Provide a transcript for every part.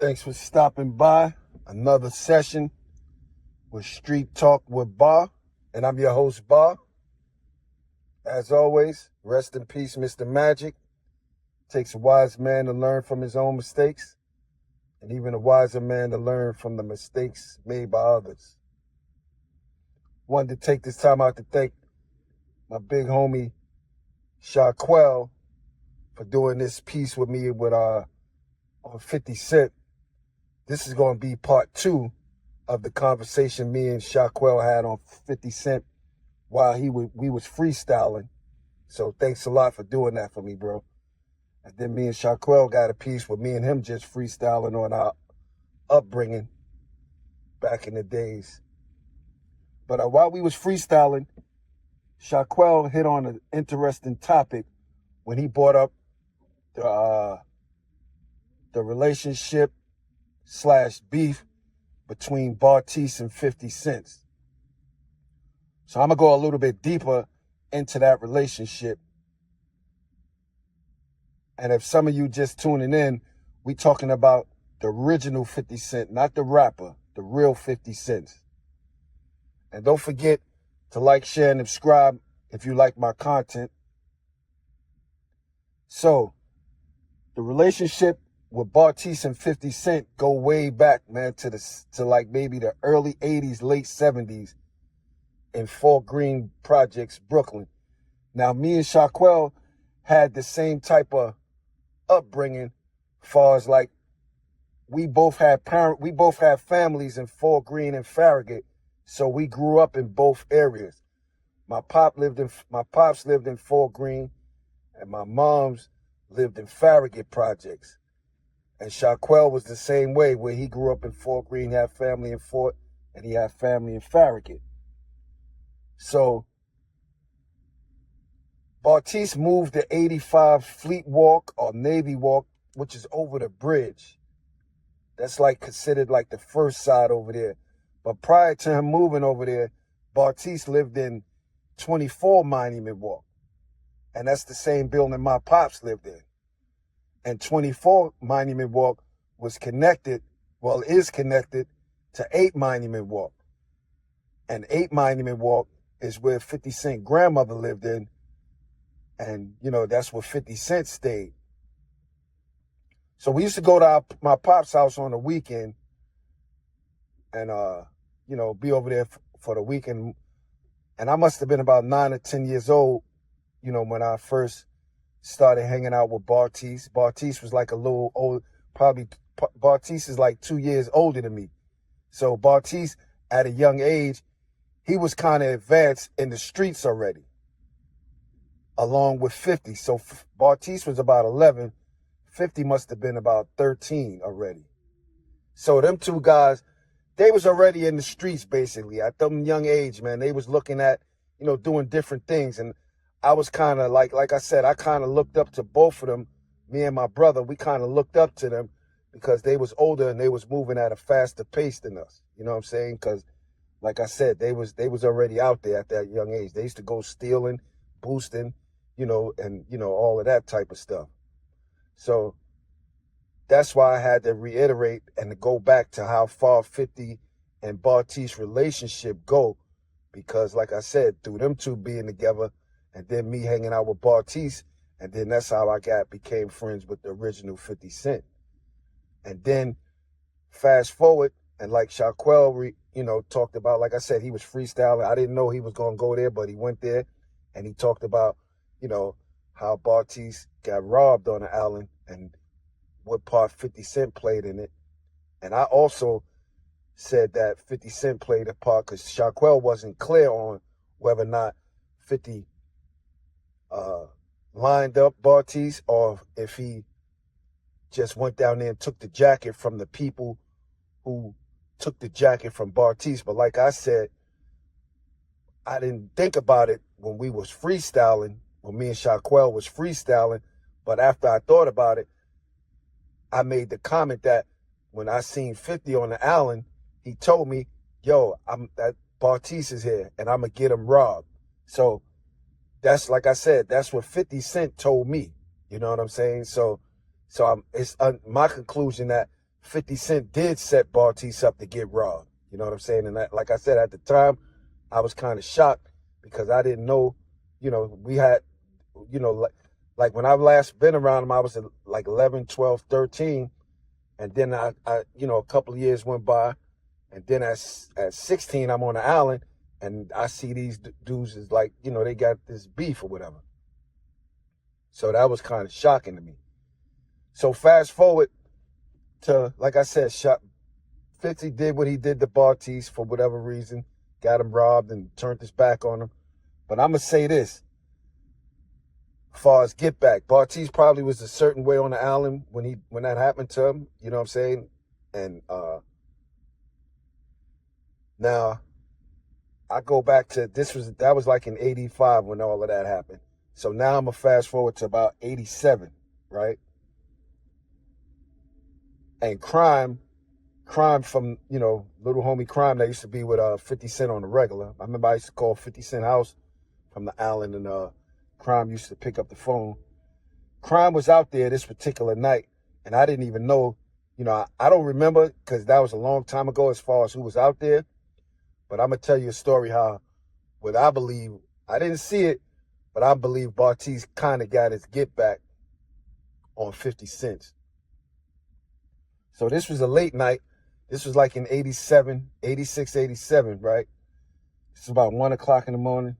Thanks for stopping by. Another session with Street Talk with Bar. And I'm your host, Bar. As always, rest in peace, Mr. Magic. Takes a wise man to learn from his own mistakes, and even a wiser man to learn from the mistakes made by others. Wanted to take this time out to thank my big homie, Shaquell, for doing this piece with me on 50 Cent. This is going to be part 2 of the conversation me and Shaquell had on 50 Cent while we was freestyling. So thanks a lot for doing that for me, bro. And then me and Shaquell got a piece with me and him just freestyling on our upbringing back in the days. But while we was freestyling, Shaquell hit on an interesting topic when he brought up the relationship / beef between Bartise and 50 Cent. So I'm going to go a little bit deeper into that relationship. And if some of you just tuning in, we talking about the original 50 Cent, not the rapper, the real 50 Cent. And don't forget to like, share, and subscribe if you like my content. So, the relationship with Bartise and 50 Cent go way back, man, to like maybe the early 80s, late 70s in Fort Greene Projects, Brooklyn. Now, me and Shaquell had the same type of upbringing, far as like we both had families in Fort Greene and Farragut, so we grew up in both areas. My pops lived in Fort Greene, and my mom's lived in Farragut Projects. And Shaquell was the same way, where he grew up in Fort Greene, had family in Fort, and he had family in Farragut. So Bartise moved to 85 Fleet Walk or Navy Walk, which is over the bridge. That's like considered like the first side over there. But prior to him moving over there, Bartise lived in 24 Monument Walk. And that's the same building my pops lived in. And 24 Monument Walk is connected to 8 Monument Walk. And 8 Monument Walk is where 50 Cent grandmother lived in. And, that's where 50 Cent stayed. So we used to go to my pop's house on the weekend and, be over there for the weekend. And I must have been about 9 or 10 years old, when I first started hanging out with Bartise. Bartise was like a little old, Bartise is like 2 years older than me. So Bartise, at a young age, he was kind of advanced in the streets already, along with 50. So Bartise was about 11. 50 must have been about 13 already. So them two guys, they was already in the streets basically at them young age, man. They was looking at, doing different things. And I was kind of like I said, I kind of looked up to both of them. Me and my brother, we kind of looked up to them because they was older and they was moving at a faster pace than us. You know what I'm saying? Because like I said, they was already out there at that young age. They used to go stealing, boosting, and all of that type of stuff. So that's why I had to reiterate and to go back to how far 50 and Bartise relationship go, because like I said, through them two being together and then me hanging out with Bartise, and then that's how I became friends with the original 50 Cent. And then fast forward, and like Shaquell, talked about, like I said, he was freestyling. I didn't know he was going to go there, but he went there and he talked about, how Bartise got robbed on the island and what part 50 Cent played in it. And I also said that 50 Cent played a part because Shaquell wasn't clear on whether or not 50 lined up Bartise or if he just went down there and took the jacket from the people who took the jacket from Bartise. But like I said, I didn't think about it when we was freestyling, when me and Shaquell was freestyling. But after I thought about it, I made the comment that when I seen 50 on the island, he told me, yo, that Bartise is here and I'm going to get him robbed. So that's, like I said, that's what 50 Cent told me. You know what I'm saying? So it's my conclusion that 50 Cent did set Bartiz up to get robbed. You know what I'm saying? And that, like I said, at the time, I was kind of shocked because I didn't know, we had, like when I last been around him, I was like 11, 12, 13. And then a couple of years went by. And then at 16, I'm on the island and I see these dudes is like, they got this beef or whatever. So that was kind of shocking to me. So fast forward to, like I said, 50 did what he did to Bartiz for whatever reason, got him robbed and turned his back on him. But I'm going to say this, as far as get back, Bartiz probably was a certain way on the island when that happened to him, you know what I'm saying? And now I go back to, that was like in 85 when all of that happened. So now I'm going to fast forward to about 87, right? And crime from, little homie Crime that used to be with 50 Cent on the regular. I remember I used to call 50 Cent house from the island, and Crime used to pick up the phone. Crime was out there this particular night, and I didn't even know, I don't remember because that was a long time ago as far as who was out there. But I'm going to tell you a story how, what I believe, I didn't see it, but I believe Bartiz kind of got his get back on 50 Cent. So this was a late night. This was like in 87, 86, 87, right? It's about 1 o'clock in the morning.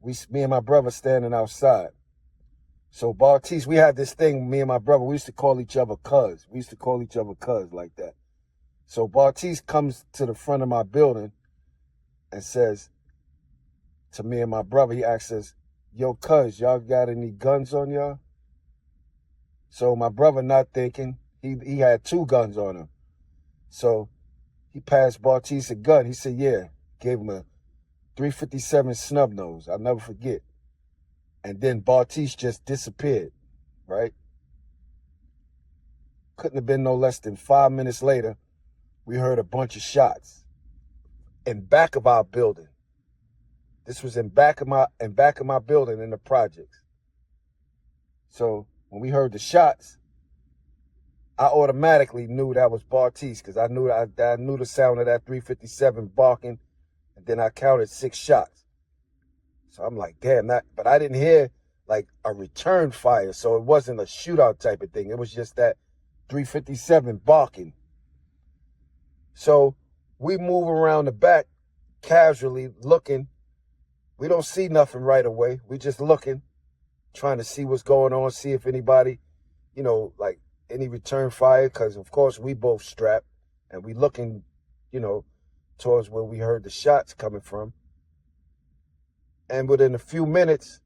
Me and my brother standing outside. So Bartiz, we had this thing, me and my brother, we used to call each other cuz. We used to call each other cuz like that. So Bartiz comes to the front of my building and says to me and my brother, he asks us, yo, cuz, y'all got any guns on y'all? So my brother not thinking, he had 2 guns on him. So he passed Bartiz a gun. He said, yeah, gave him a 357 snub nose. I'll never forget. And then Bartiz just disappeared, right? Couldn't have been no less than 5 minutes later, we heard a bunch of shots in back of our building. This was in back of my building in the projects. So when we heard the shots, I automatically knew that was Bartiz because I knew the sound of that 357 barking, and then I counted 6 shots. So I'm like, damn, but I didn't hear like a return fire, so it wasn't a shootout type of thing. It was just that 357 barking. So we move around the back casually looking. We don't see nothing right away. We just looking, trying to see what's going on, see if anybody, like any return fire, because of course we both strapped and we looking, towards where we heard the shots coming from. And within a few minutes,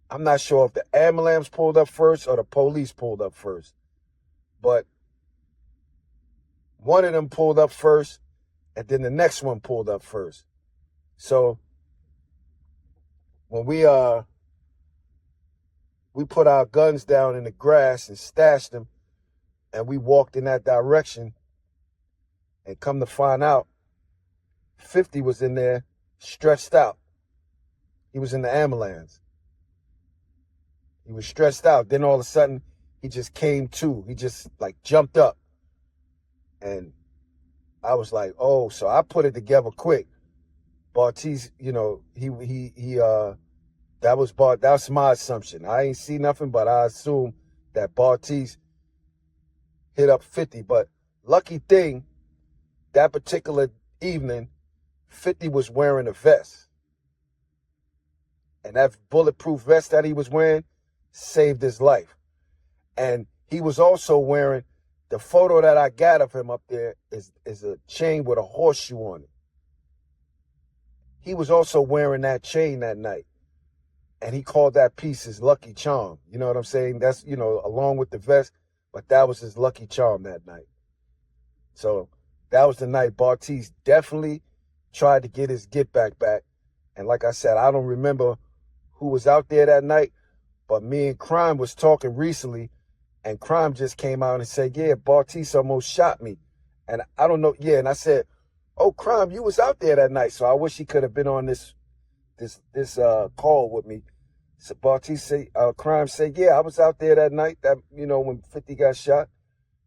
I'm not sure if the ambulance pulled up first or the police pulled up first, but one of them pulled up first and then the next one pulled up first. So when we put our guns down in the grass and stashed them, and we walked in that direction, and come to find out, 50 was in there stretched out. He was in the ambulance. He was stretched out. Then all of a sudden, he just came to. He just like jumped up. And I was like, oh, so I put it together quick. Bartiz, that's my assumption. I ain't see nothing, but I assume that Bartiz hit up 50. But lucky thing, that particular evening, 50 was wearing a vest. And that bulletproof vest that he was wearing saved his life. And he was also wearing, the photo that I got of him up there is a chain with a horseshoe on it. He was also wearing that chain that night. And he called that piece his lucky charm. You know what I'm saying? That's, along with the vest, but that was his lucky charm that night. So that was the night Bartiz definitely tried to get his get back. And like I said, I don't remember who was out there that night, but me and Crime was talking recently, and Crime just came out and said, yeah, Bartiz almost shot me. And I don't know, yeah, and I said, oh, Crime, you was out there that night, so I wish he could have been on this call with me. So Bartiz Crime said, yeah, I was out there that night, that when 50 got shot.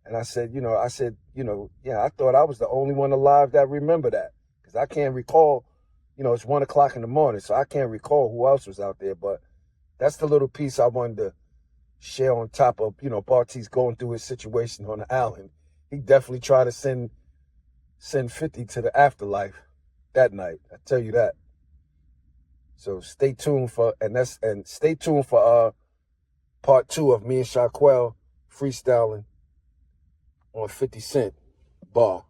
And I said, yeah, I thought I was the only one alive that remember that. Because I can't recall, it's 1 o'clock in the morning, so I can't recall who else was out there. But that's the little piece I wanted to share on top of, Barty's going through his situation on the island. He definitely tried to send 50 to the afterlife that night. I tell you that. So stay tuned for part 2 of me and Shaquell freestyling on 50 Cent bar.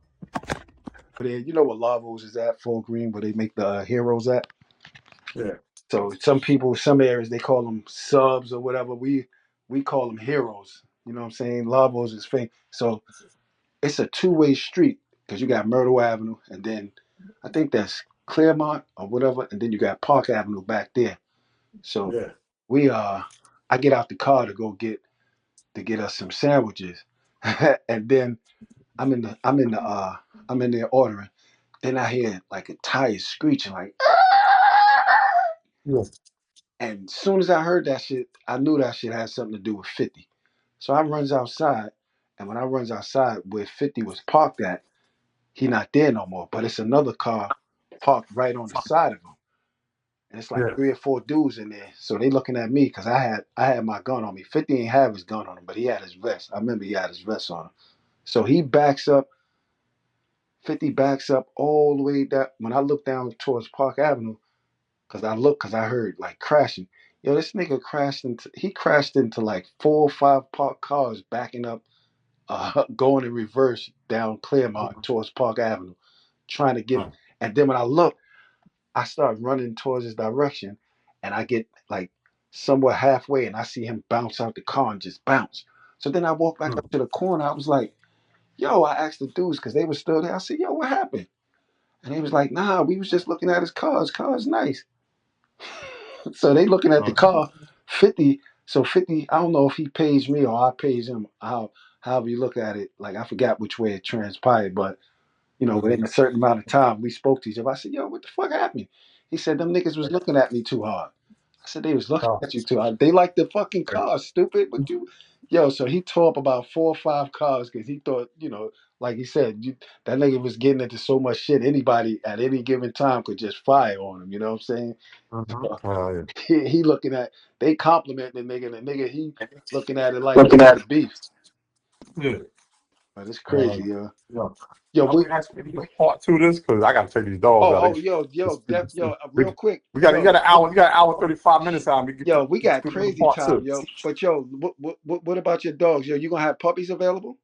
But you know what Lavos is at, Full Green, where they make the heroes at? Yeah. So some areas, they call them subs or whatever. We call them heroes. You know what I'm saying? Lavos is fame. So it's a two-way street because you got Myrtle Avenue, and then I think that's Claremont or whatever, and then you got Park Avenue back there. So Yeah. I get out the car to get us some sandwiches, and then I'm in there ordering. Then I hear like a tire screeching, like, Yeah. and as soon as I heard that shit, I knew that shit had something to do with 50. So I runs outside, and when I runs outside where 50 was parked at, he not there no more. But it's another car parked right on the side of him, and it's like Yeah. 3 or 4 dudes in there. So they looking at me because I had my gun on me. 50 ain't have his gun on him, but he had his vest. I remember he had his vest on him. So he backs up. 50 backs up all the way down. When I look down towards Park Avenue, because I heard like crashing. Yo, this nigga crashed into like 4 or 5 parked cars backing up, going in reverse down Claremont towards Park Avenue, trying to get. And then when I look, I start running towards his direction, and I get like somewhere halfway, and I see him bounce out the car and just bounce. So then I walk back up to the corner. I was like, "Yo," I asked the dudes because they were still there. I said, "Yo, what happened?" And he was like, "Nah, we was just looking at his car. His car's nice." So they looking at the car, 50. So 50, I don't know if he pays me or I pays him. However you look at it, like I forgot which way it transpired, but within a certain amount of time, we spoke to each other. I said, "Yo, what the fuck happened?" He said, "Them niggas was looking at me too hard." I said, "They was looking Oh, at you too hard. They like the fucking car, stupid." But yo, so he tore up about 4 or 5 cars because he thought, like he said, that nigga was getting into so much shit. Anybody at any given time could just fire on him. You know what I'm saying? yeah. He looking at they complimenting the nigga, and the nigga he looking at it like Looking it at was beef. Yeah. But it's Uh, crazy, yo. yeah. Yo, I'm gonna ask you to do part 2 of this because I gotta take these dogs out. real quick, You got an hour. You got an hour 35 minutes out. We get to we got do the crazy part time, 2. yo. But yo, what about your dogs, yo? You gonna have puppies available?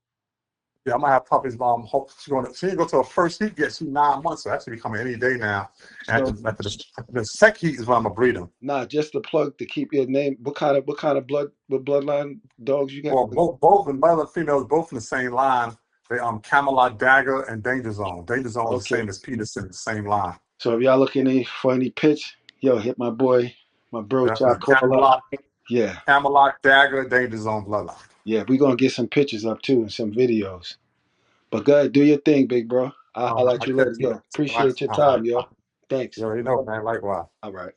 Yeah, I'm gonna have puppies. Hope she didn't go to her first heat yet. She's 9 months, so that should be coming any day now. And So after the second heat is when I'm gonna breed them. nah, just the plug to keep your name. What kind of bloodline dogs you got? Well, both the male and females, both in the same line. They Camelot, Dagger, and Danger Zone. Danger Zone is the Okay. same as Peterson, the same line. So if y'all looking for any pitch, yo, hit my boy, my bro, Definitely Shaquell up. Yeah, Camelot, Dagger, Danger Zone bloodline. yeah, we gonna get some pictures up too and some videos. But go ahead, do your thing, big bro. I'll let I you let catch it you. go. Appreciate your time, yo. Thanks. You already know, man. Likewise. All right.